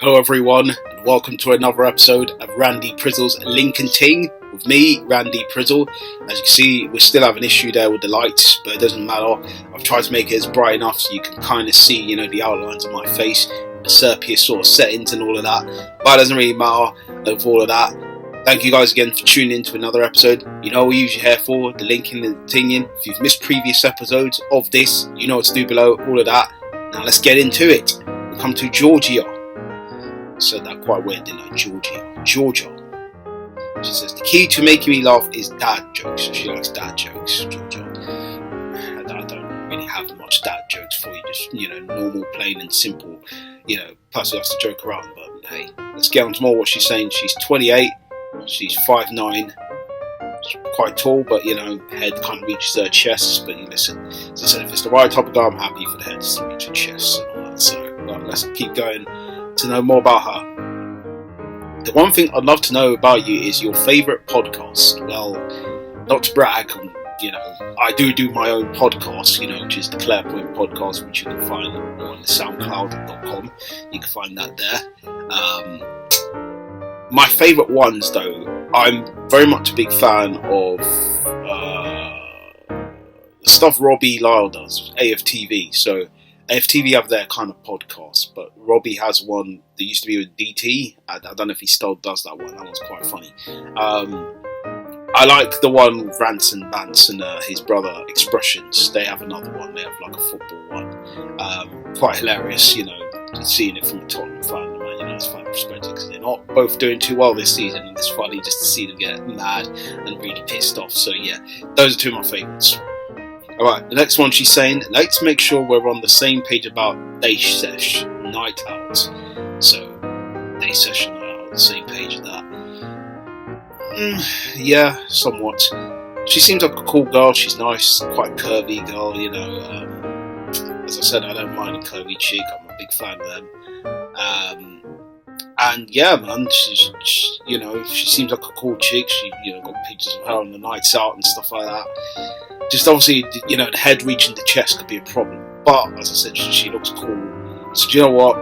Hello everyone, and welcome to another episode of Randy Prizzle's Link and Ting with me, Randy Prizzle. As you can see, we still have an issue there with the lights, but it doesn't matter. I've tried to make it as bright enough so you can kind of see, the outlines of my face, the sepia sort of settings and all of that, but it doesn't really matter of all of that. Thank you guys again for tuning in to another episode. You know what we use your hair for, the linking and the tinging. If you've missed previous episodes of this, you know what to do below, all of that. Now let's get into it. We come to Georgia. Said that quite weird, didn't I? Georgia. She says, the key to making me laugh is dad jokes. She likes dad jokes, Georgia. I don't really have much dad jokes for you, just, normal, plain and simple, person has to joke around, but hey, let's get on to more what she's saying. She's 28, she's 5'9", she's quite tall, but, head kind of reaches her chest, but listen, as I said, if it's the right type of guy, I'm happy for the head to reach her chest and all that, so let's keep going to know more about her. The one thing I'd love to know about you is your favourite podcast. Well, not to brag, I do my own podcast, which is the Claire Point podcast, which you can find on soundcloud.com. You can find that there. My favourite ones, though, I'm very much a big fan of the stuff Robbie Lyle does, AFTV. So AFTV have their kind of podcast, but Robbie has one that used to be with DT. I don't know if he still does that one. That one's quite funny. I like the one with Rants and Bants and his brother Expressions. They have another one. They have like a football one. Quite hilarious, seeing it from the Tottenham fan. It's fan perspective because they're not both doing too well this season, and it's funny just to see them get mad and really pissed off. So yeah, those are two of my favourites. Alright, the next one she's saying, let's make sure we're on the same page about day sesh, night out. So, day session, night out, the same page of that. Yeah, somewhat. She seems like a cool girl, she's nice, quite curvy girl, as I said, I don't mind a curvy chick, I'm a big fan of them. And yeah, man, she's she seems like a cool chick, she, got pictures of her on the nights out and stuff like that. Just obviously, the head reaching the chest could be a problem. But, as I said, she looks cool. So, do you know what?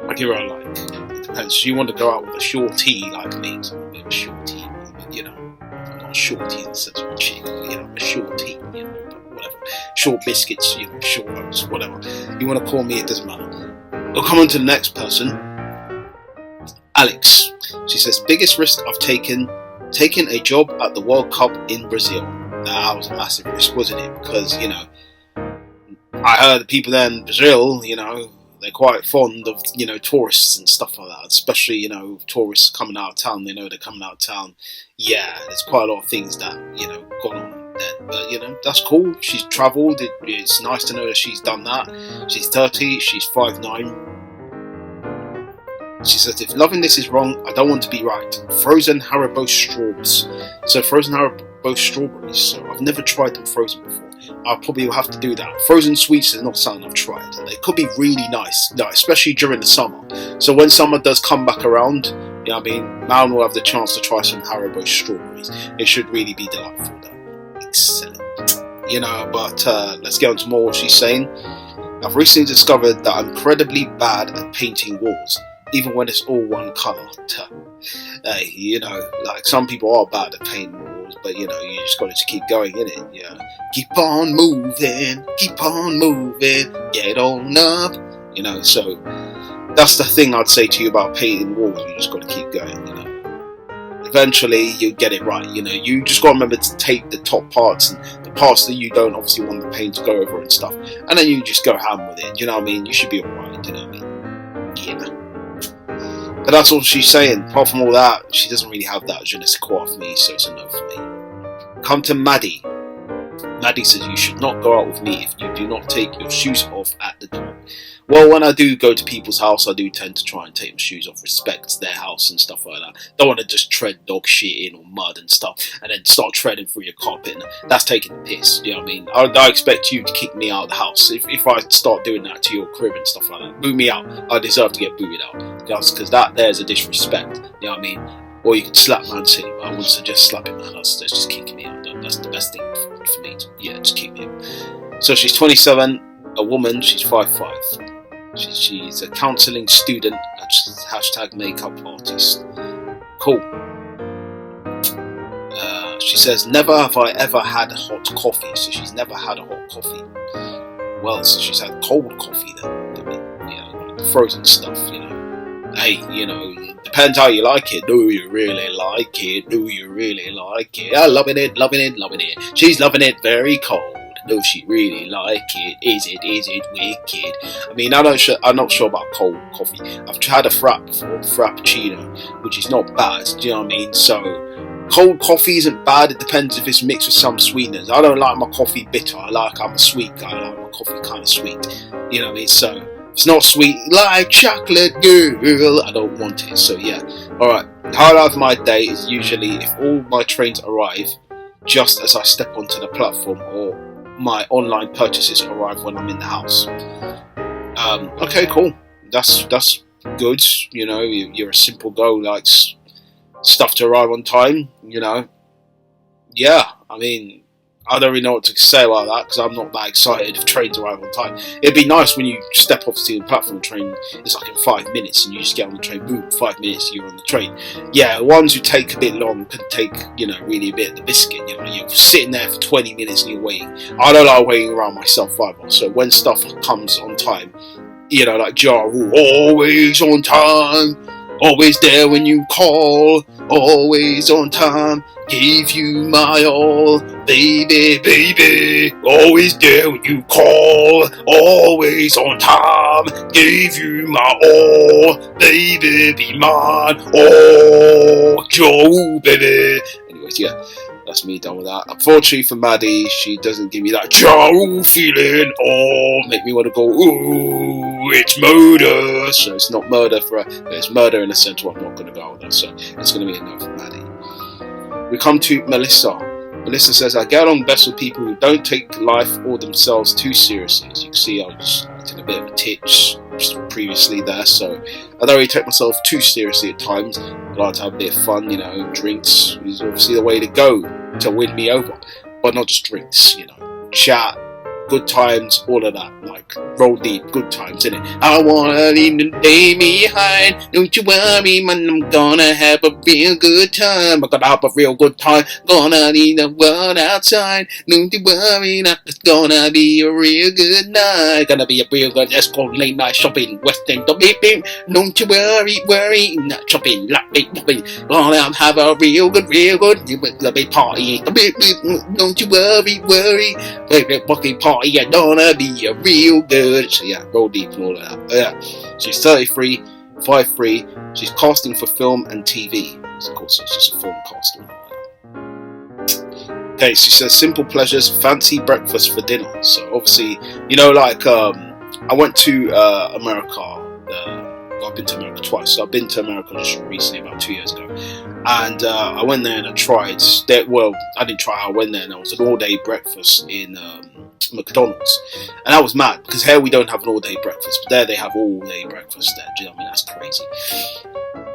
I give her a like. It depends. She want to go out with a shorty like me. So I'm a bit of a shorty. But, I'm not a shorty in the sense of a chick. I'm a shorty. But whatever. Short biscuits, short oats, whatever. You want to call me, it doesn't matter. We'll come on to the next person. Alex. She says, biggest risk I've taken a job at the World Cup in Brazil. That was a massive risk, wasn't it? Because, I heard the people there in Brazil, they're quite fond of, tourists and stuff like that. Especially, tourists coming out of town, they know they're coming out of town. Yeah, there's quite a lot of things that, gone on then. But, that's cool. She's travelled. It's nice to know that she's done that. She's 30, she's 5'9". She says, if loving this is wrong, I don't want to be right. Frozen Haribo straws. So frozen Haribo strawberries. So I've never tried them frozen before. I probably will have to do that. Frozen sweets is not something I've tried. They could be really nice, especially during the summer. So when summer does come back around, man will have the chance to try some Haribo strawberries. It should really be delightful though. Excellent. But let's get on to more what she's saying. I've recently discovered that I'm incredibly bad at painting walls. Even when it's all one colour. Like some people are bad at painting walls, but you just got to keep going, innit? Yeah. Keep on moving, get on up, so that's the thing I'd say to you about painting walls, you just got to keep going, Eventually you get it right, you just got to remember to take the top parts and the parts that you don't obviously want the paint to go over and stuff, and then you just go ham with it, you should be alright, Yeah. But that's all she's saying. Apart from all that, she doesn't really have that je ne sais quoi for me, so it's a no for me. Come to Maddie. Maddie says, you should not go out with me if you do not take your shoes off at the door. Well, when I do go to people's house, I do tend to try and take my shoes off, respect their house and stuff like that. Don't want to just tread dog shit in or mud and stuff, and then start treading through your carpet. And that's taking the piss, you know what I mean? I expect you to kick me out of the house. If I start doing that to your crib and stuff like that, boot me out. I deserve to get booted out. Because that there's a disrespect, you know what I mean? Or you could slap man silly, but I wouldn't suggest slapping man, that's just kicking me out. That's the best thing for me. Just kick me out. So she's 27, a woman, she's 5'5". She's a counselling student, hashtag makeup artist. Cool. She says, never have I ever had hot coffee. So she's never had a hot coffee. Well, so she's had cold coffee then. Like frozen stuff, Hey, depends how you like it. Do you really like it? Do you really like it? I'm loving it, loving it, loving it. She's loving it very cold. Does she really like it? Is it wicked? I mean, I'm not sure about cold coffee. I've had a frap before, frappuccino, which is not bad. Do you know what I mean? So, cold coffee isn't bad. It depends if it's mixed with some sweeteners. I don't like my coffee bitter. I'm a sweet guy. I like my coffee kind of sweet. You know what I mean? So, if it's not sweet like chocolate, girl, I don't want it. So, yeah. Alright. The highlight of my day is usually if all my trains arrive just as I step onto the platform, or my online purchases arrive when I'm in the house. Okay, cool. That's good. You're a simple girl, likes stuff to arrive on time. Yeah. I mean, I don't really know what to say about that because I'm not that excited if trains arrive on time. It'd be nice when you step off to the platform train. It's like in 5 minutes, and you just get on the train. Boom, 5 minutes, you're on the train. Yeah, ones who take a bit long can take, really a bit of the biscuit. You're sitting there for 20 minutes and you're waiting. I don't like waiting around myself either. So when stuff comes on time, like Ja Rule, always on time, always there when you call, always on time. Gave you my all, baby, baby. Always there when you call, always on time. Gave you my all, baby, be mine. Oh, Joe, baby. Anyways, yeah, that's me done with that. Unfortunately for Maddie, she doesn't give me that Joe feeling. Oh, make me want to go, ooh, it's murder. So it's not murder for her, but it's murder in a sense where I'm not going to go with her. So it's going to be a no for Maddie. We come to Melissa. Melissa says, I get along best with people who don't take life or themselves too seriously. As you can see, I was acting a bit of a titch just previously there, so I don't really take myself too seriously at times. I like to have a bit of fun, drinks is obviously the way to go to win me over. But not just drinks, chat, good times, all of that, like roll deep, good times, innit? I wanna leave the day behind, don't you worry, man, I'm gonna have a real good time. I'm gonna have a real good time, gonna leave the world outside, don't you worry, it's gonna be a real good night. Gonna be a real good, let's go late night shopping, West End, don't you worry, not shopping, gonna have a real good, gonna be partying, don't you worry, fucking party. Yeah, gonna be a real good. So yeah, roll deep and all of that. Yeah, she's 33, 5'3". She's casting for film and TV. Of course, it's just a film casting. Okay, she says simple pleasures, fancy breakfast for dinner. So obviously, I went to America. I've been to America twice. So I've been to America just recently, about 2 years ago, and I went there and I tried. Well, I didn't try. I went there and there was an all-day breakfast in McDonald's, and that was mad because here we don't have an all-day breakfast, but there they have all-day breakfast there. Do you know what I mean? That's crazy,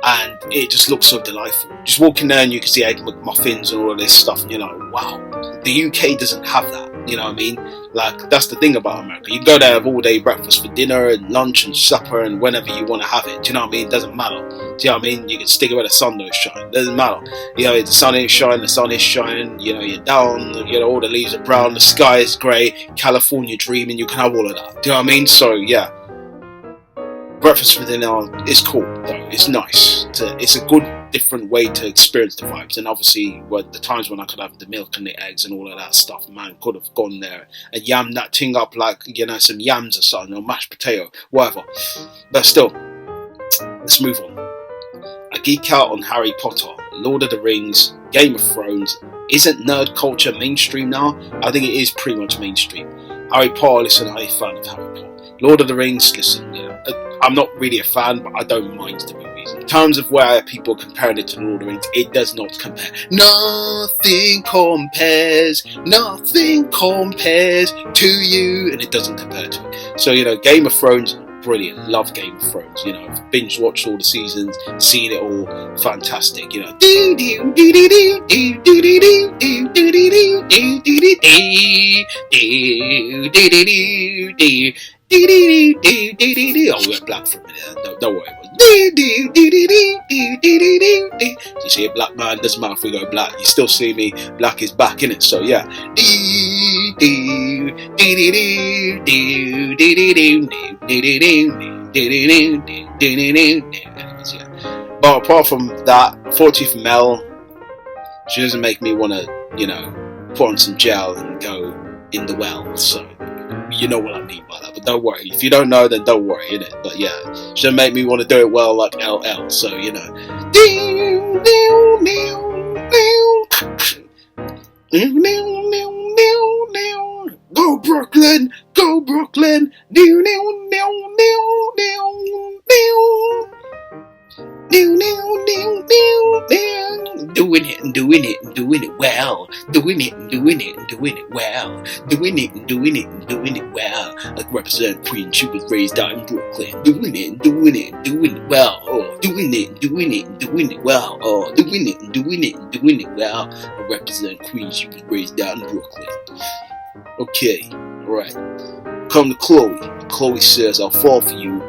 and it just looks so delightful. Just walking there and you can see egg McMuffins and all of this stuff, and you're like, wow, the UK doesn't have that. You know what I mean? Like, that's the thing about America. You go there, have all-day breakfast for dinner and lunch and supper and whenever you want to have it. Do you know what I mean? It doesn't matter. Do you know what I mean? You can stick it where the sun don't shine. It doesn't matter. The sun ain't shining, the sun is shining. You're down, all the leaves are brown, the sky is grey, California dreaming, you can have all of that. Do you know what I mean? So, yeah. Breakfast for dinner is cool, though. It's nice. It's a good, different way to experience the vibes. And obviously, the times when I could have the milk and the eggs and all of that stuff, man, could have gone there and yammed that thing up like, some yams or something, or mashed potato, whatever. But still, let's move on. I geek out on Harry Potter, Lord of the Rings, Game of Thrones. Isn't nerd culture mainstream now? I think it is pretty much mainstream. Harry Potter, listen, I'm a fan of Harry Potter. Lord of the Rings, listen, I'm not really a fan, but I don't mind the movies. In terms of where people are comparing it to Lord of the Rings, it does not compare. Nothing compares to you, and it doesn't compare to it. So, Game of Thrones, brilliant, love Game of Thrones, I've binge watched all the seasons, seen it all, fantastic, Oh, we went black for a minute. No, don't worry. You see a black man doesn't matter if we go black. You still see me. Black is back in it. So yeah. But apart from that, unfortunately for Mel, she doesn't make me want to, put on some gel and go in the well. So you know what I mean by that. But don't worry. If you don't know, then don't worry, innit? But yeah, she doesn't make me want to do it well like LL. So Go Brooklyn, go Brooklyn. Doing it and doing it and doing it well. Doing it and doing it and doing it well. Doing it and doing it and doing it well. I represent Queen. She was raised out in Brooklyn. Doing it and doing it and doing it well. Oh, doing it and doing it and doing it well. Oh, doing it and doing it and doing it well. I represent Queen. She was raised out in Brooklyn. Okay, alright. Come to Chloe. Chloe says, I'll fall for you.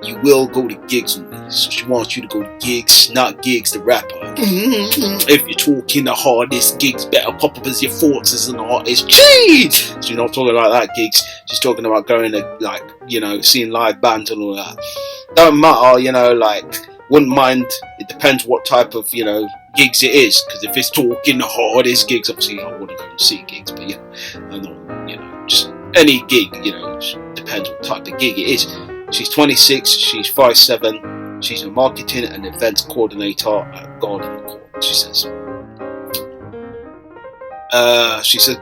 You will go to gigs with me. So she wants you to go to gigs, not Gigs the rapper. If you're talking the hardest, Gigs better pop up as your thoughts as an artist. Jeez! She's not talking about that Gigs. She's talking about going to, seeing live bands and all that. Don't matter, wouldn't mind. It depends what type of, gigs it is. Because if it's talking the hardest gigs, obviously I want to go and see gigs. But, I know, just any gig, depends what type of gig it is. She's 26, she's 5'7", she's a marketing and events coordinator at Garden Court, she says.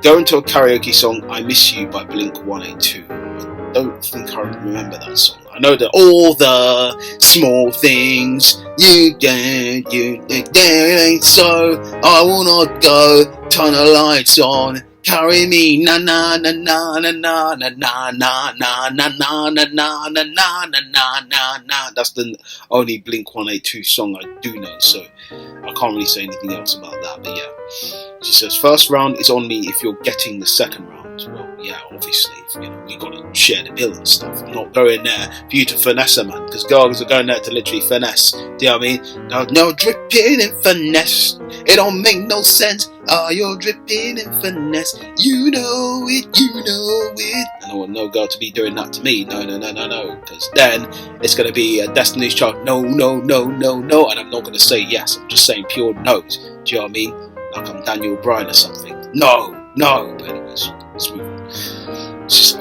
Going to a karaoke song, I Miss You by Blink-182. I don't think I remember that song. I know that all the small things you get, so I wanna go, turn the lights on. Carry me, na na na na na na na na na na na na na na na na na na na. That's the only Blink-182 song I do know, so I can't really say anything else about that. But yeah, she says first round is on me if you're getting the second round. Well, yeah, obviously, we gotta share the bill and stuff. I'm not going there for you to finesse a man, because girls are going there to literally finesse. Do you know what I mean? No dripping in finesse. It don't make no sense. You're dripping in finesse. You know it. I don't want no girl to be doing that to me. No. Because then it's going to be a Destiny's Child. No. And I'm not going to say yes. I'm just saying pure no's. Do you know what I mean? Like I'm Daniel Bryan or something. No. But anyways, let's move on.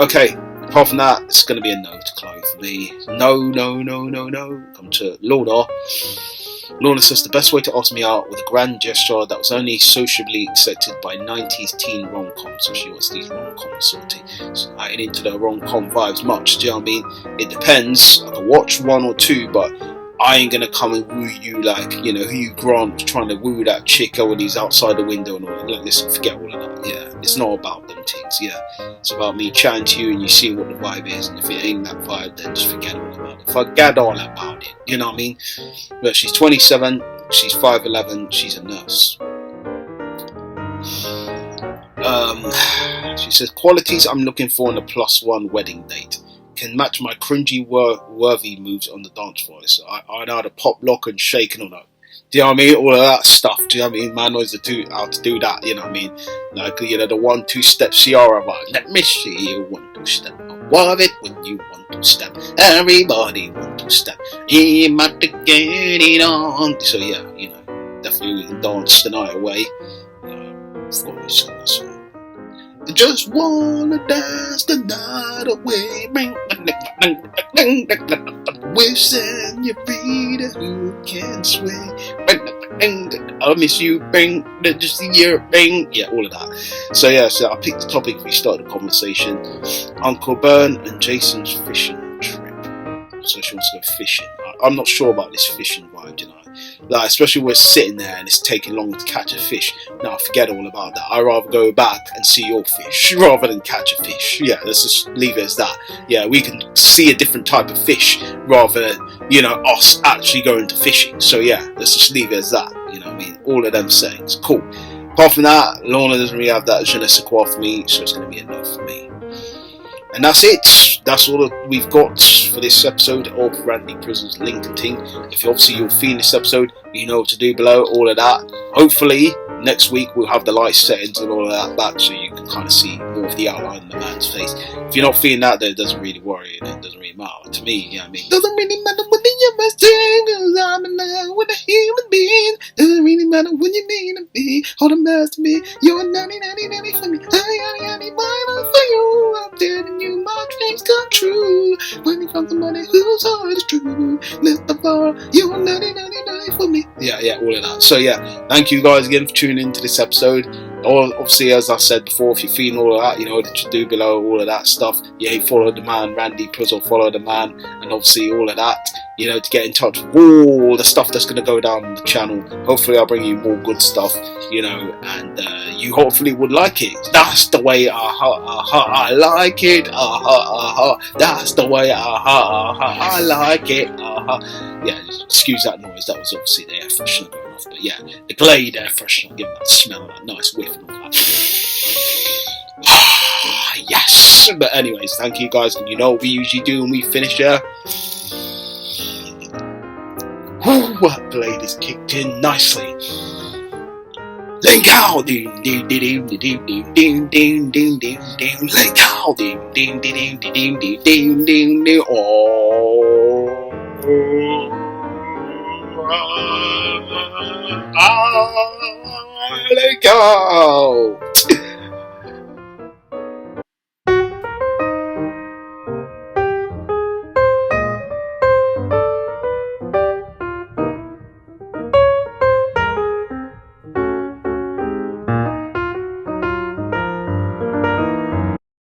Okay. Apart from that, it's going to be a no to Chloe for me. No. Come to Lorna. Lorna says the best way to ask me out with a grand gesture that was only sociably accepted by 90s teen rom-com. So she wants these rom-com sorting. So I ain't into the rom-com vibes much, do you know what I mean? It depends. I can watch one or two, but I ain't gonna come and woo you like, Hugh Grant trying to woo that chick when he's outside the window and all that. Like, listen, forget all of that. Yeah, it's not about them things. Yeah, it's about me chatting to you and you seeing what the vibe is. And if it ain't that vibe, then just forget all about it. Forget all about it. You know what I mean? But she's 27. She's 5'11". She's a nurse. She says qualities I'm looking for in a +1 wedding date. Can match my cringy worthy moves on the dance floor. So I know how to pop, lock and shake and all that. Do you know what I mean? All of that stuff. Do you know what I mean? Man knows how to do that. You know what I mean? Like, the 1-2 Ciara vibe. Let me see you 1-2 step. Love it when you 1-2 step. Everybody 1-2 step. You might get it on. So yeah, definitely we can dance the night away. Forgot this song. I just wanna dance the night away. Wish senorita who can sway. I miss you. Just the year. Yeah, all of that. So yeah, I picked the topic we started the conversation. Uncle Bern and Jason's fishing trip. So she wants to go fishing. I'm not sure about this fishing vibe, Like, especially when we're sitting there and it's taking long to catch a fish. No, forget all about that. I'd rather go back and see your fish rather than catch a fish. Yeah, let's just leave it as that. Yeah, we can see a different type of fish rather than, us actually going to fishing. So yeah, let's just leave it as that. You know what I mean? All of them sayings. Cool. Apart from that, Lorna doesn't really have that je ne sais quoi for me, so it's going to be a no for me. And that's it. That's all that we've got for this episode of Randy Prizzle's Lincoln Ting. If obviously you're feeling this episode, you know what to do below, all of that. Hopefully next week we'll have the light settings and all of that back, so you can kind of see more of the outline of the man's face. If you're not feeling that, then it doesn't really worry, and it doesn't really matter to me. You know what I mean? Doesn't really matter what you must do, 'cause I'm in love with a human being. Doesn't really matter what you mean to me. All that matters to me, you're 90 for me. I mine for you. I'm telling you, my dreams come true. When you find somebody whose heart is true, lift the bar, you're 90 for me. Yeah, all of that. So yeah, thank you guys again for tuning into this episode. Obviously, as I said before, if you're feeling all of that, you know what you do below, all of that stuff. Yeah, follow the man, Randy Prizzle, follow the man, and obviously all of that, you know, to get in touch with all the stuff that's going to go down on the channel. Hopefully I'll bring you more good stuff, you know, and you hopefully would like it. That's the way I like it. That's the way I like it. Yeah, excuse that noise. That was obviously the air freshener going off. But yeah, the Glade air freshener, giving that smell, that nice whiff and all that. Yes. But anyways, thank you guys. And you know what we usually do when we finish here. What blade is kicked in nicely. Link out, ding ding ding ding ding ding ding ding ding ding. Link out, ding ding ding ding ding ding ding ding ding. Oh, link out.